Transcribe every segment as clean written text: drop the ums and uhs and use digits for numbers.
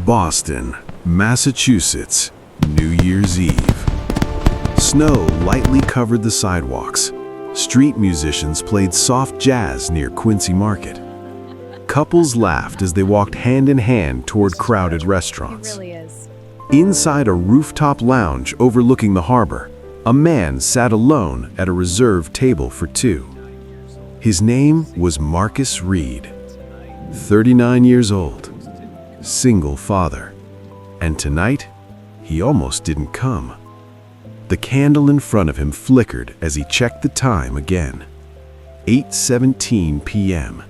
Boston, Massachusetts, New Year's Eve. Snow lightly covered the sidewalks. Street musicians played soft jazz near Quincy Market. Couples laughed as they walked hand in hand toward crowded restaurants. It really is. Inside a rooftop lounge overlooking the harbor, a man sat alone at a reserved table for two. His name was Marcus Reed, 39 years old, single father. And tonight, he almost didn't come. The candle in front of him flickered as he checked the time again. 8:17 p.m.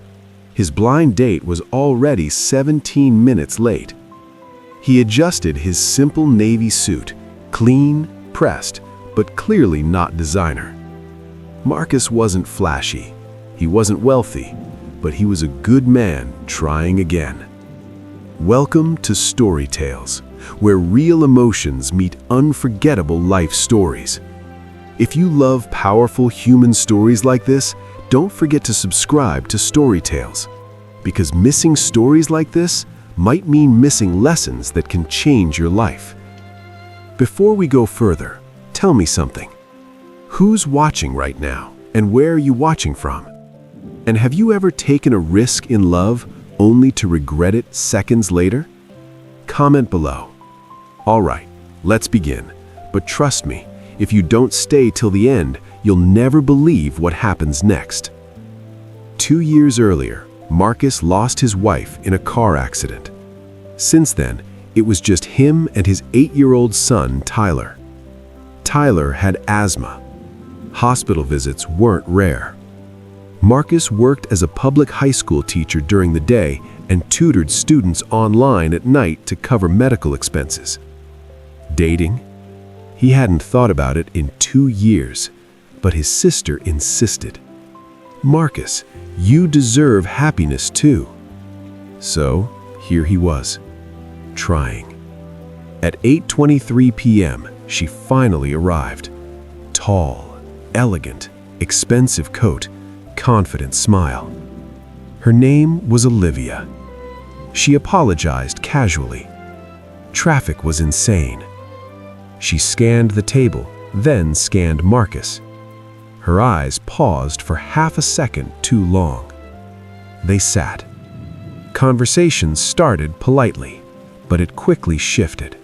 His blind date was already 17 minutes late. He adjusted his simple navy suit, clean, pressed, but clearly not designer. Marcus wasn't flashy. He wasn't wealthy, but he was a good man trying again. Welcome to Story Tales, where real emotions meet unforgettable life stories. If you love powerful human stories like this, don't forget to subscribe to Story Tales, because missing stories like this might mean missing lessons that can change your life. Before we go further, tell me something. Who's watching right now, and where are you watching from? And have you ever taken a risk in love only to regret it seconds later? Comment below. All right, let's begin. But trust me, if you don't stay till the end, you'll never believe what happens next. 2 years earlier, Marcus lost his wife in a car accident. Since then, it was just him and his 8-year-old son, Tyler. Tyler had asthma. Hospital visits weren't rare. Marcus worked as a public high school teacher during the day and tutored students online at night to cover medical expenses. Dating? He hadn't thought about it in 2 years, but his sister insisted. Marcus, you deserve happiness too. So, here he was, trying. At 8:23 p.m., she finally arrived. Tall, elegant, expensive coat, confident smile. Her name was Olivia. She apologized casually. Traffic was insane. She scanned the table, then scanned Marcus. Her eyes paused for half a second too long. They sat. Conversation started politely, but it quickly shifted.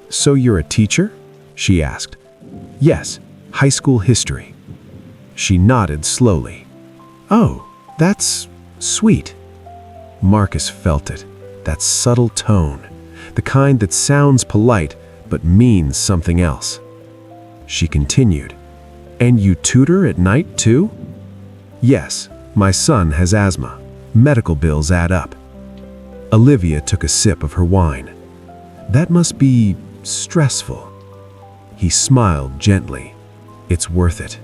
"So you're a teacher?" she asked. "Yes, high school history." She nodded slowly. "Oh, that's sweet." Marcus felt it, that subtle tone, the kind that sounds polite but means something else. She continued, "And you tutor at night too?" "Yes, my son has asthma. Medical bills add up." Olivia took a sip of her wine. "That must be stressful." He smiled gently. "It's worth it."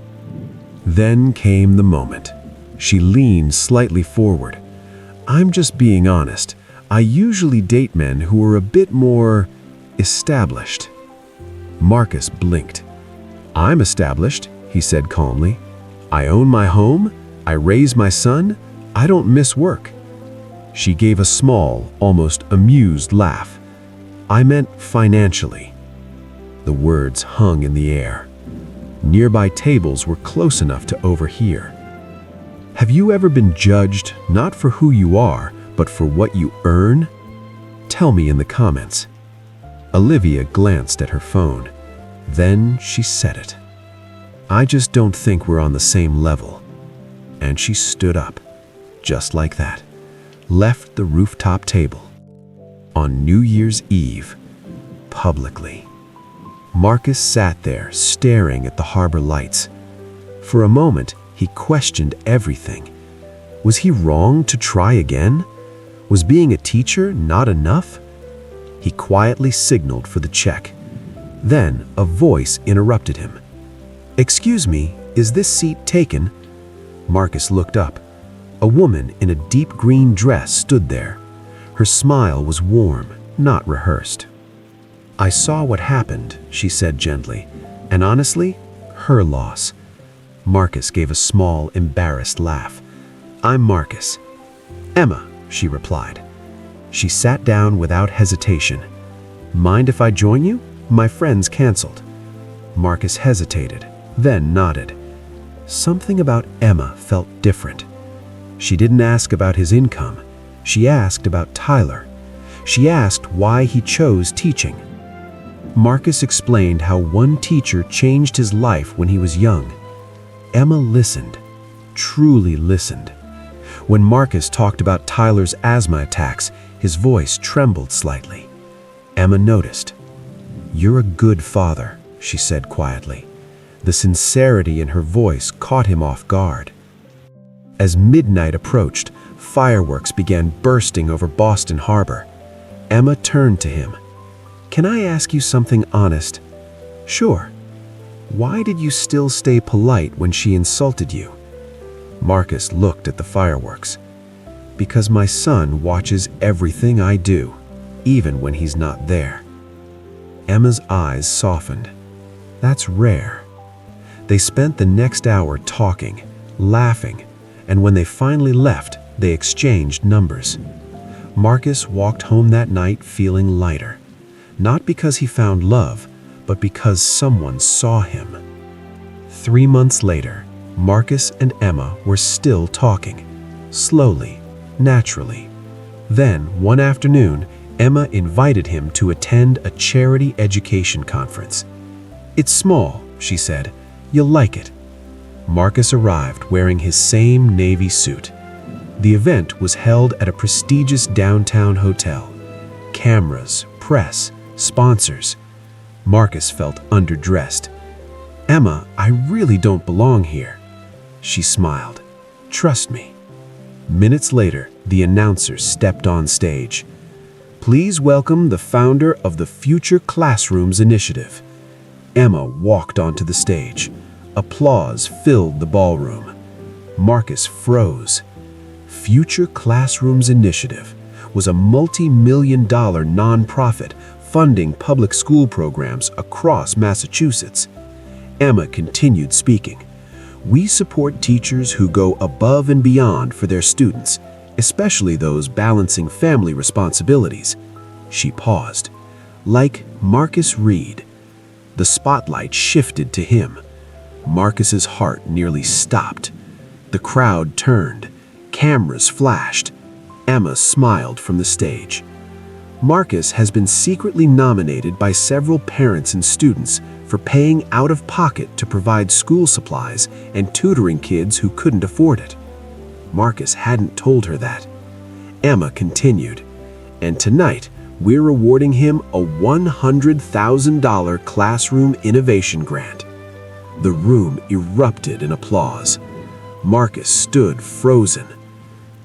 Then came the moment. She leaned slightly forward. "I'm just being honest. I usually date men who are a bit more established." Marcus blinked. "I'm established," he said calmly. "I own my home. I raise my son. I don't miss work." She gave a small, almost amused laugh. "I meant financially." The words hung in the air. Nearby tables were close enough to overhear. Have you ever been judged not for who you are, but for what you earn? Tell me in the comments. Olivia glanced at her phone. Then she said it. "I just don't think we're on the same level." And she stood up, just like that, left the rooftop table. On New Year's Eve, publicly. Marcus sat there, staring at the harbor lights. For a moment, he questioned everything. Was he wrong to try again? Was being a teacher not enough? He quietly signaled for the check. Then a voice interrupted him. "Excuse me, is this seat taken?" Marcus looked up. A woman in a deep green dress stood there. Her smile was warm, not rehearsed. "I saw what happened," she said gently, "and honestly, her loss." Marcus gave a small, embarrassed laugh. "I'm Marcus." "Emma," she replied. She sat down without hesitation. "Mind if I join you? My friends canceled." Marcus hesitated, then nodded. Something about Emma felt different. She didn't ask about his income. She asked about Tyler. She asked why he chose teaching. Marcus explained how one teacher changed his life when he was young. Emma listened, truly listened. When Marcus talked about Tyler's asthma attacks, his voice trembled slightly. Emma noticed. "You're a good father," she said quietly. The sincerity in her voice caught him off guard. As midnight approached, fireworks began bursting over Boston Harbor. Emma turned to him. "Can I ask you something honest?" "Sure." "Why did you still stay polite when she insulted you?" Marcus looked at the fireworks. "Because my son watches everything I do, even when he's not there." Emma's eyes softened. That's rare. They spent the next hour talking, laughing, and when they finally left, they exchanged numbers. Marcus walked home that night feeling lighter, not because he found love, but because someone saw him. 3 months later, Marcus and Emma were still talking, slowly, naturally. Then, one afternoon, Emma invited him to attend a charity education conference. "It's small," she said. "You'll like it." Marcus arrived wearing his same navy suit. The event was held at a prestigious downtown hotel. Cameras, press, sponsors. Marcus felt underdressed. "Emma, I really don't belong here." She smiled. "Trust me." Minutes later, the announcer stepped on stage. "Please welcome the founder of the Future Classrooms Initiative." Emma walked onto the stage. Applause filled the ballroom. Marcus froze. Future Classrooms Initiative was a multi-million-dollar nonprofit funding public school programs across Massachusetts. Emma continued speaking. "We support teachers who go above and beyond for their students, especially those balancing family responsibilities." She paused. "Like Marcus Reed." The spotlight shifted to him. Marcus's heart nearly stopped. The crowd turned. Cameras flashed. Emma smiled from the stage. "Marcus has been secretly nominated by several parents and students for paying out of pocket to provide school supplies and tutoring kids who couldn't afford it." Marcus hadn't told her that. Emma continued, "And tonight, we're awarding him a $100,000 classroom innovation grant." The room erupted in applause. Marcus stood frozen.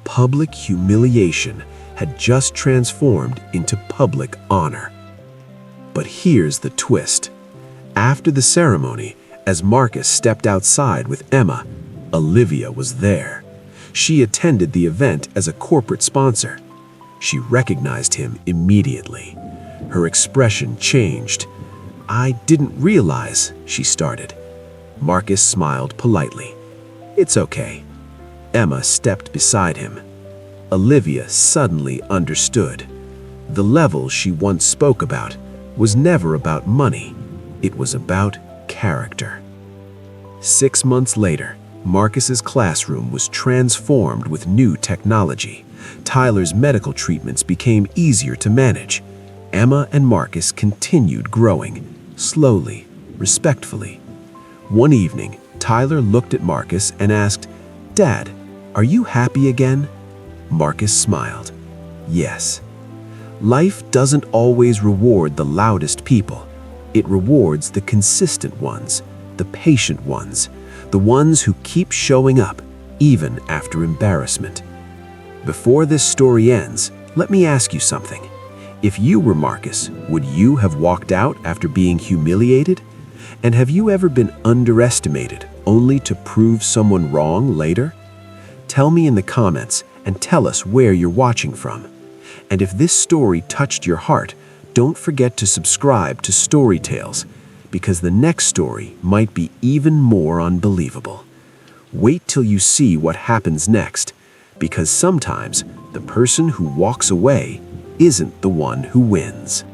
Public humiliation had just transformed into public honor. But here's the twist. After the ceremony, as Marcus stepped outside with Emma, Olivia was there. She attended the event as a corporate sponsor. She recognized him immediately. Her expression changed. "I didn't realize," she started. Marcus smiled politely. "It's okay." Emma stepped beside him. Olivia suddenly understood. The level she once spoke about was never about money. It was about character. 6 months later, Marcus's classroom was transformed with new technology. Tyler's medical treatments became easier to manage. Emma and Marcus continued growing, slowly, respectfully. One evening, Tyler looked at Marcus and asked, "Dad, are you happy again?" Marcus smiled. "Yes." Life doesn't always reward the loudest people. It rewards the consistent ones, the patient ones, the ones who keep showing up, even after embarrassment. Before this story ends, let me ask you something. If you were Marcus, would you have walked out after being humiliated? And have you ever been underestimated only to prove someone wrong later? Tell me in the comments and tell us where you're watching from. And if this story touched your heart, don't forget to subscribe to Story Tales, because the next story might be even more unbelievable. Wait till you see what happens next, because sometimes the person who walks away isn't the one who wins.